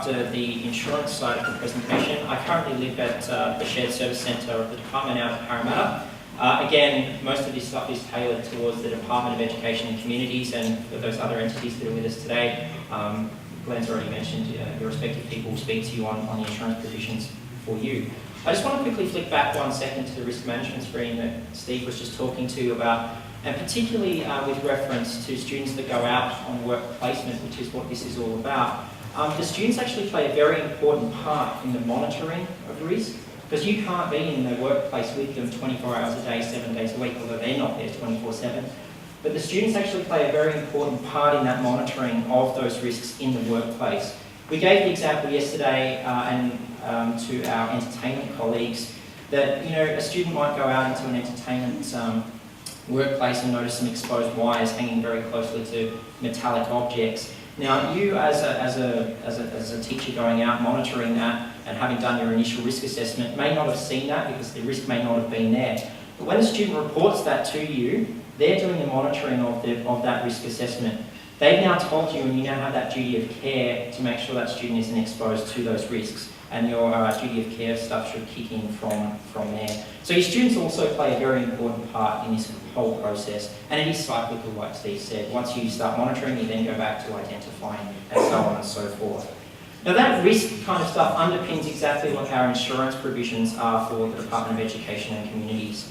after the insurance side of the presentation. I currently live at the Shared Service Centre of the department out of Parramatta. Again, most of this stuff is tailored towards the Department of Education and Communities and for those other entities that are with us today. Glenn's already mentioned your respective people will speak to you on the insurance provisions for you. I just want to quickly flick back 1 second to the risk management screen that Steve was just talking to you about, and particularly with reference to students that go out on work placement, which is what this is all about. The students actually play a very important part in the monitoring of risk, because you can't be in the workplace with them 24 hours a day, 7 days a week, although they're not there 24/7. But the students actually play a very important part in that monitoring of those risks in the workplace. We gave the example yesterday to our entertainment colleagues that a student might go out into an entertainment workplace and notice some exposed wires hanging very closely to metallic objects. Now, you as a teacher going out monitoring that and having done your initial risk assessment may not have seen that because the risk may not have been there. But when the student reports that to you, they're doing the monitoring of that risk assessment. They've now told you, and you now have that duty of care to make sure that student isn't exposed to those risks. And your duty of care stuff should kick in from there. So your students also play a very important part in this whole process. And it is cyclical, like Steve said. Once you start monitoring, you then go back to identifying and so on and so forth. Now that risk kind of stuff underpins exactly what our insurance provisions are for the Department of Education and Communities.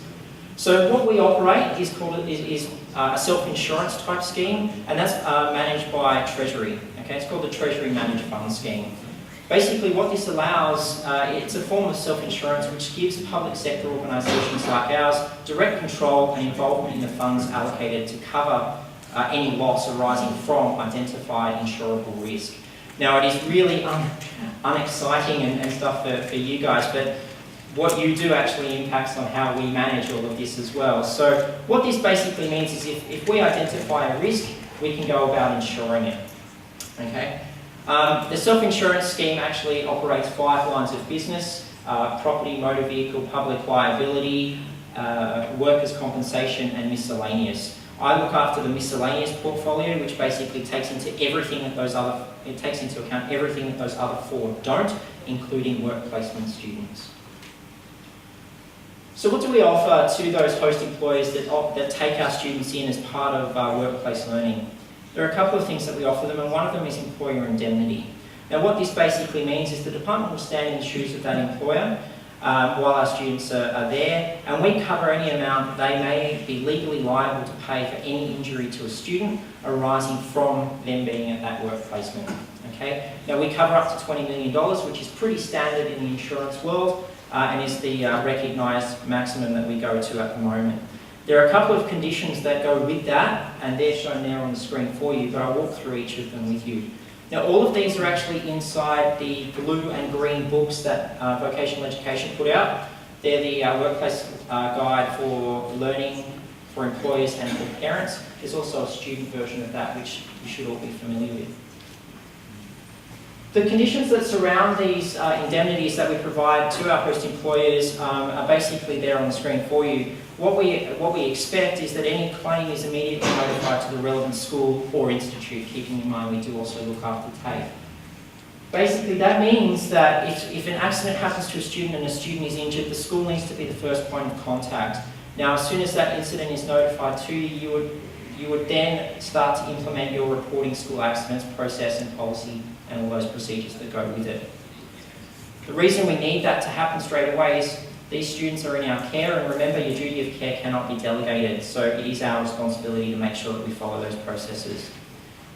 So what we operate is a self-insurance type scheme, and that's managed by Treasury. Okay, it's called the Treasury Managed Fund Scheme. Basically what this allows, it's a form of self-insurance which gives public sector organisations like ours direct control and involvement in the funds allocated to cover any loss arising from identified insurable risk. Now it is really unexciting and stuff for you guys, but what you do actually impacts on how we manage all of this as well. So what this basically means is if we identify a risk, we can go about insuring it. Okay? The self-insurance scheme actually operates 5 lines of business: property, motor vehicle, public liability, workers' compensation, and miscellaneous. I look after the miscellaneous portfolio, which basically takes into account everything that those other 4 don't, including work placement students. So what do we offer to those host employers that take our students in as part of workplace learning? There are a couple of things that we offer them, and one of them is employer indemnity. Now what this basically means is the department will stand in the shoes of that employer while our students are there, and we cover any amount that they may be legally liable to pay for any injury to a student arising from them being at that work placement. Okay? Now we cover up to $20 million, which is pretty standard in the insurance world, and is the recognised maximum that we go to at the moment. There are a couple of conditions that go with that, and they're shown there on the screen for you, but I'll walk through each of them with you. Now all of these are actually inside the blue and green books that Vocational Education put out. They're the workplace guide for learning for employers and for parents. There's also a student version of that which you should all be familiar with. The conditions that surround these indemnities that we provide to our host employers are basically there on the screen for you. What we expect is that any claim is immediately notified to the relevant school or institute, keeping in mind we do also look after TAFE. Basically that means that if an accident happens to a student and a student is injured, the school needs to be the first point of contact. Now as soon as that incident is notified to you, you would then start to implement your reporting school accidents process and policy and all those procedures that go with it. The reason we need that to happen straight away is these students are in our care, and remember your duty of care cannot be delegated, so it is our responsibility to make sure that we follow those processes.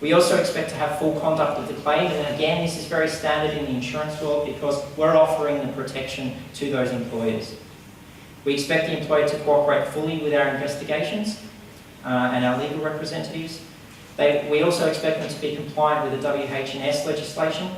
We also expect to have full conduct of the claim, and again this is very standard in the insurance world because we're offering the protection to those employers. We expect the employer to cooperate fully with our investigations and our legal representatives. We also expect them to be compliant with the WH&S legislation,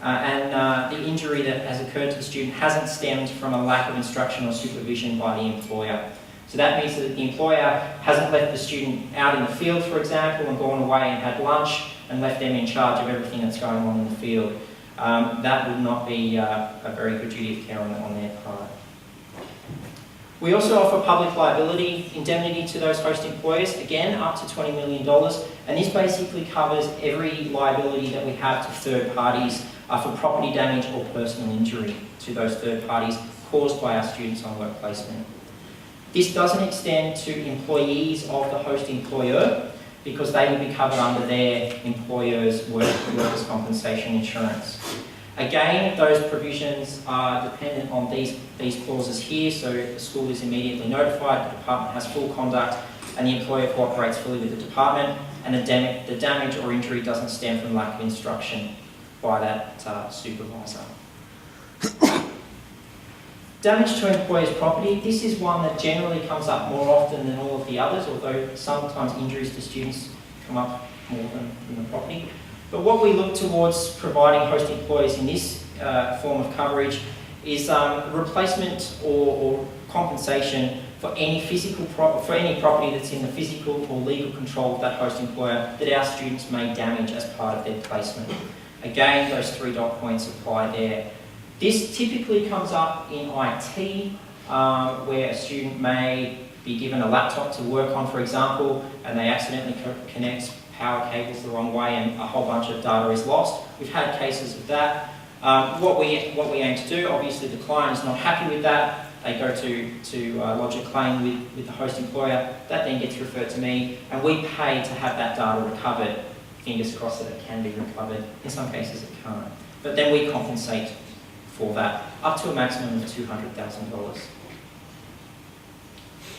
and the injury that has occurred to the student hasn't stemmed from a lack of instruction or supervision by the employer. So that means that the employer hasn't left the student out in the field, for example, and gone away and had lunch and left them in charge of everything that's going on in the field. That would not be a very good duty of care on their part. We also offer public liability indemnity to those host employers, again up to $20 million, and this basically covers every liability that we have to third parties for property damage or personal injury to those third parties caused by our students on work placement. This doesn't extend to employees of the host employer because they will be covered under their employer's workers' compensation insurance. Again, those provisions are dependent on these clauses here, so the school is immediately notified, the department has full conduct, and the employer cooperates fully with the department, and the damage or injury doesn't stem from lack of instruction by that supervisor. Damage to employer's property. This is one that generally comes up more often than all of the others, although sometimes injuries to students come up more than the property. But what we look towards providing host employers in this form of coverage is replacement or compensation for any property that's in the physical or legal control of that host employer that our students may damage as part of their placement. Again, those 3 dot points apply there. This typically comes up in IT, where a student may be given a laptop to work on, for example, and they accidentally connect power cables the wrong way and a whole bunch of data is lost. We've had cases of that. What we aim to do, obviously the client is not happy with that. They go to lodge a claim with the host employer. That then gets referred to me, and we pay to have that data recovered. Fingers crossed that it can be recovered. In some cases it can't. But then we compensate for that, up to a maximum of $200,000.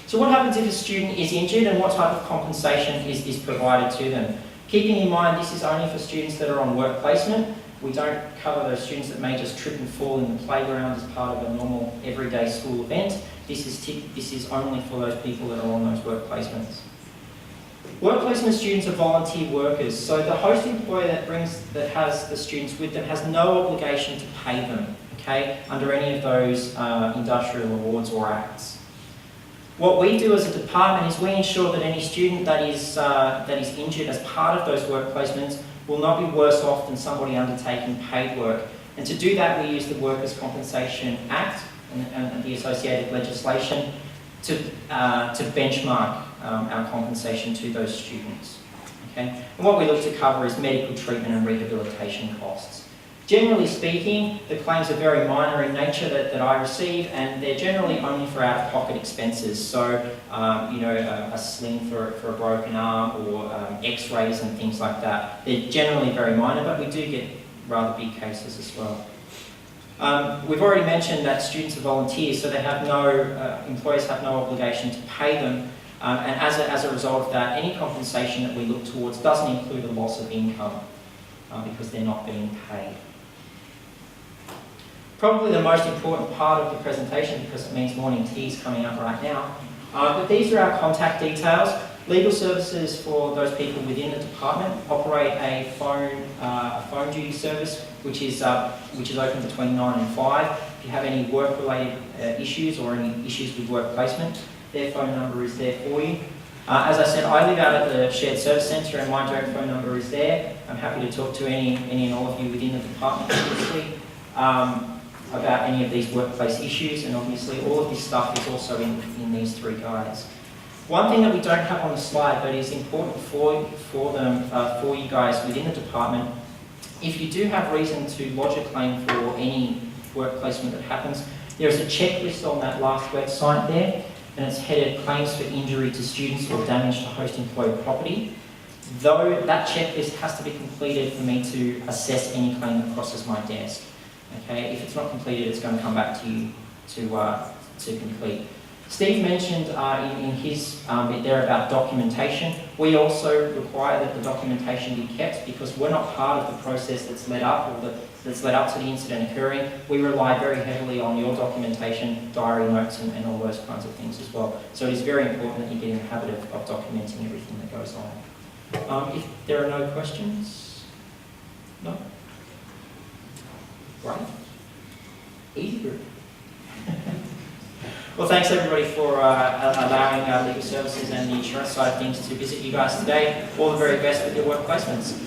So what happens if a student is injured and what type of compensation is provided to them? Keeping in mind this is only for students that are on work placement. We don't cover those students that may just trip and fall in the playground as part of a normal everyday school event. This is only for those people that are on those work placements. Work placement students are volunteer workers, so the host employer that has the students with them has no obligation to pay them, okay, under any of those industrial awards or acts. What we do as a department is we ensure that any student that is injured as part of those work placements will not be worse off than somebody undertaking paid work. And to do that, we use the Workers' Compensation Act and the associated legislation to benchmark our compensation to those students. Okay? And what we look to cover is medical treatment and rehabilitation costs. Generally speaking, the claims are very minor in nature that I receive, and they're generally only for out-of-pocket expenses. So, a sling for a broken arm or x-rays and things like that. They're generally very minor, but we do get rather big cases as well. We've already mentioned that students are volunteers, so they have employers have no obligation to pay them. And as a result of that, any compensation that we look towards doesn't include a loss of income because they're not being paid. Probably the most important part of the presentation, because it means morning tea is coming up right now, but these are our contact details. Legal services for those people within the department operate a phone duty service, which is open between 9 and 5. If you have any work-related issues or any issues with work placement, their phone number is there for you. As I said, I live out at the Shared Service Centre and my direct phone number is there. I'm happy to talk to any and all of you within the department, obviously, about any of these workplace issues, and obviously all of this stuff is also in these 3 guides. One thing that we don't have on the slide but is important for you guys within the department, if you do have reason to lodge a claim for any work placement that happens, there is a checklist on that last website there, and it's headed Claims for Injury to Students or Damage to Host Employer Property. Though that checklist has to be completed for me to assess any claim that crosses my desk. Okay, if it's not completed, it's going to come back to you to complete. Steve mentioned in his bit there about documentation. We also require that the documentation be kept because we're not part of the process that's led up to the incident occurring. We rely very heavily on your documentation, diary notes, and all those kinds of things as well. So it is very important that you get in the habit of documenting everything that goes on. If there are no questions, no. Right. Easy group. Well, thanks everybody for allowing Legal Services and the insurance side of things to visit you guys today. All the very best with your work placements.